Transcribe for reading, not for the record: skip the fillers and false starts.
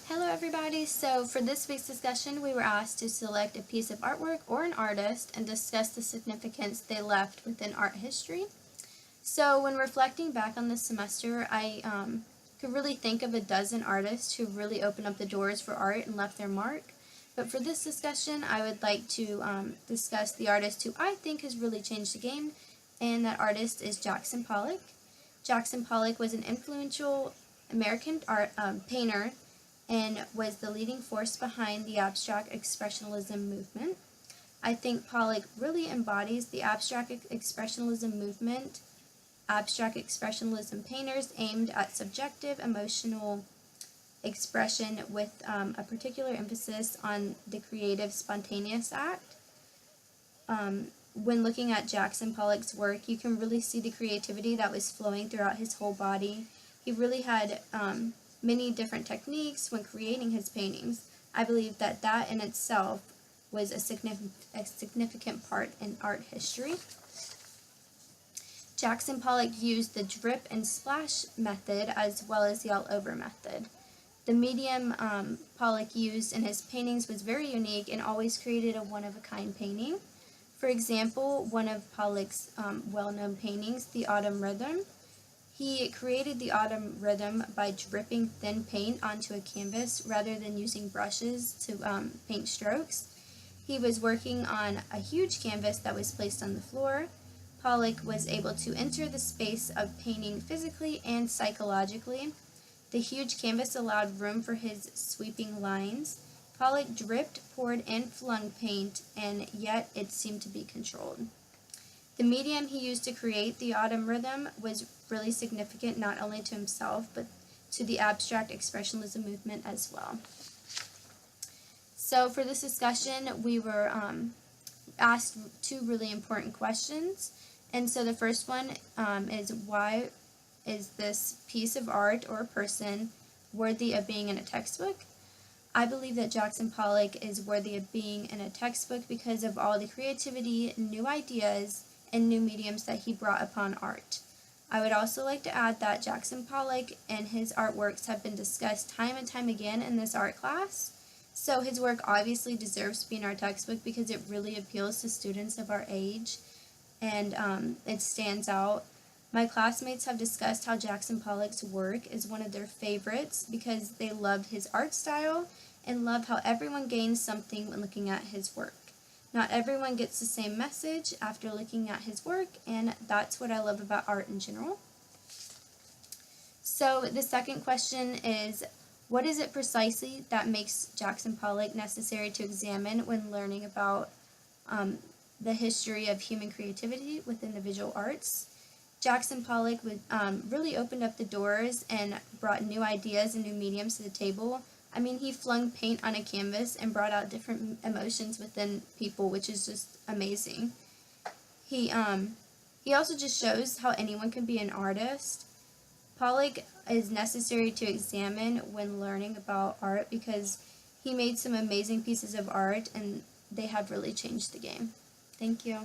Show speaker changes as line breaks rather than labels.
Hello everybody, so for this week's discussion we were asked to select a piece of artwork or an artist and discuss the significance they left within art history. So when reflecting back on this semester, I could really think of a dozen artists who really opened up the doors for art and left their mark. But for this discussion I would like to discuss the artist who I think has really changed the game, and that artist is Jackson Pollock. Jackson Pollock was an influential American painter and was the leading force behind the abstract expressionism movement. I think Pollock really embodies the abstract expressionism movement. Abstract expressionism painters aimed at subjective emotional expression with a particular emphasis on the creative spontaneous act. When looking at Jackson Pollock's work, you can really see the creativity that was flowing throughout his whole body. He really had many different techniques when creating his paintings. I believe that that in itself was a significant part in art history. Jackson Pollock used the drip and splash method as well as the all-over method. The medium Pollock used in his paintings was very unique and always created a one-of-a-kind painting. For example, one of Pollock's well-known paintings, The Autumn Rhythm. He created the autumn rhythm by dripping thin paint onto a canvas rather than using brushes to paint strokes. He was working on a huge canvas that was placed on the floor. Pollock was able to enter the space of painting physically and psychologically. The huge canvas allowed room for his sweeping lines. Pollock dripped, poured, and flung paint, and yet it seemed to be controlled. The medium he used to create the autumn rhythm was really significant not only to himself but to the abstract expressionism movement as well. So for this discussion we were asked two really important questions, and so the first one is, why is this piece of art or person worthy of being in a textbook? I believe that Jackson Pollock is worthy of being in a textbook because of all the creativity, new ideas, and new mediums that he brought upon art. I would also like to add that Jackson Pollock and his artworks have been discussed time and time again in this art class, so his work obviously deserves to be in our textbook because it really appeals to students of our age, and it stands out. My classmates have discussed how Jackson Pollock's work is one of their favorites because they loved his art style and love how everyone gains something when looking at his work. Not everyone gets the same message after looking at his work, and that's what I love about art in general. So the second question is, what is it precisely that makes Jackson Pollock necessary to examine when learning about the history of human creativity within the visual arts? Jackson Pollock really opened up the doors and brought new ideas and new mediums to the table. I mean, he flung paint on a canvas and brought out different emotions within people, which is just amazing. He also just shows how anyone can be an artist. Pollock is necessary to examine when learning about art because he made some amazing pieces of art and they have really changed the game. Thank you.